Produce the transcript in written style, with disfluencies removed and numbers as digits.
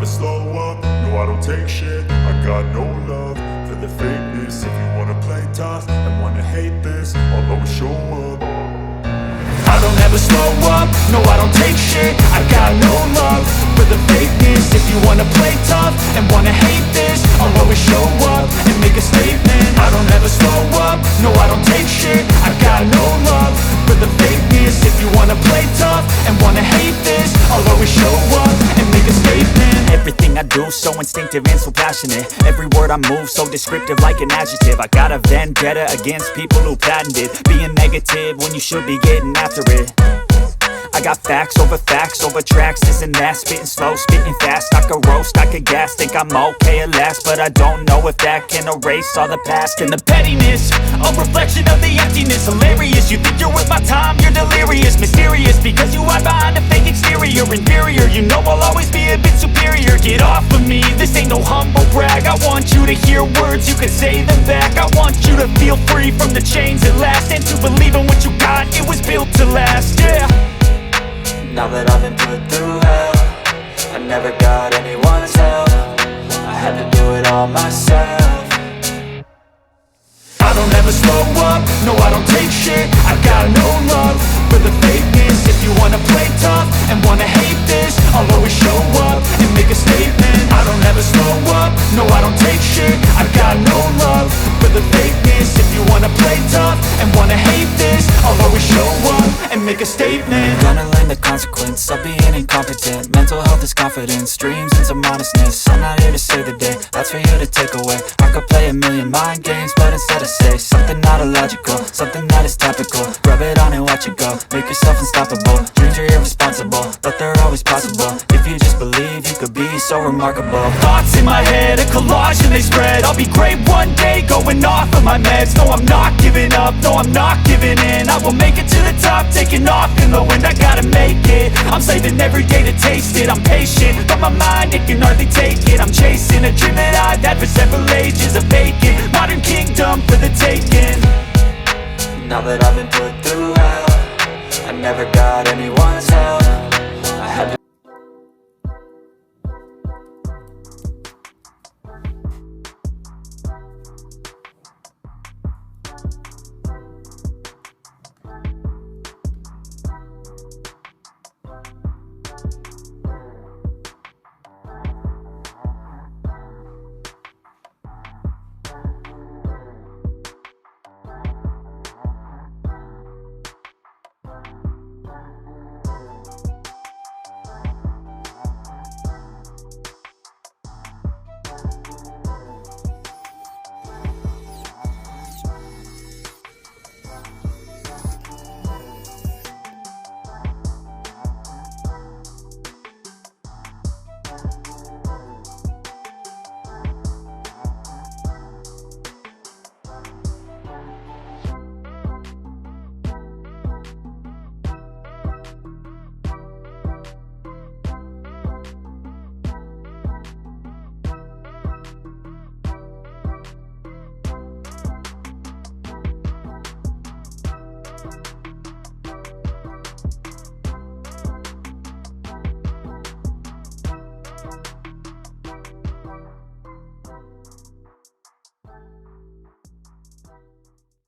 slow up, no I don't take shit. I got no love for the fakeness. If you wanna play tough and wanna hate this, I'll always show up. I don't ever slow up, no I don't take shit. I got no love for the fakeness. If you wanna play tough and wanna hate this, I'll always show up and make a statement. I don't ever slow up, no I don't take shit. I got no love for the fakeness. If you wanna play tough and wanna hate this, I'll always show up and make a statement. Everything I do so instinctive and so passionate. Every word I move so descriptive like an adjective. I got a vendetta against people who patented being negative when you should be getting after it. I got facts over tracks, this and that. Spitting slow, spitting fast, I could roast, I could gas. Think I'm okay at last, but I don't know if that can erase all the past. And the pettiness, a reflection of the emptiness. Hilarious, you think you're worth my time, you're delirious. Mysterious, because you hide behind a fake exterior. Inferior, you know I'll always be a bit superior. Get off of me, this ain't no humble brag. I want you to hear words, you can say them back. I want you to feel free from the chains at last, and to believe in what you got, it was built to last, yeah. Now that I've been put through hell, I never got anyone's help. I had to do it all myself. I don't ever slow up, no I don't take shit. I got no love for the fakeness. If you wanna play tough and wanna hate this, I'll always show up and make a statement. I don't ever slow up, no I don't take shit. I got no love for the fakeness. If you wanna play tough and wanna hate this, I'll always show up and make a statement. Gonna learn the consequence of being incompetent. Mental health is confidence, dreams and some honestness. I'm not here to save the day, that's for you to take away. I could play a million mind games, but instead I say something not illogical, something that is topical. Rub it on and watch it go, make yourself unstoppable. Dreams are irresponsible, but they're always possible. If you just believe, you could be so remarkable. Thoughts in my head, a collage and they spread. I'll be great one day, going off of my meds. No, I'm not giving up, no, I'm not giving in. I will make it to the top, taking off in the wind. I gotta make it, I'm saving every day to taste it. I'm patient, but my mind, it can hardly take it. I'm chasing a dream that I've had for several ages. A vacant, modern kingdom for the taking. Now that I've been put through hell, I never got anyone's help.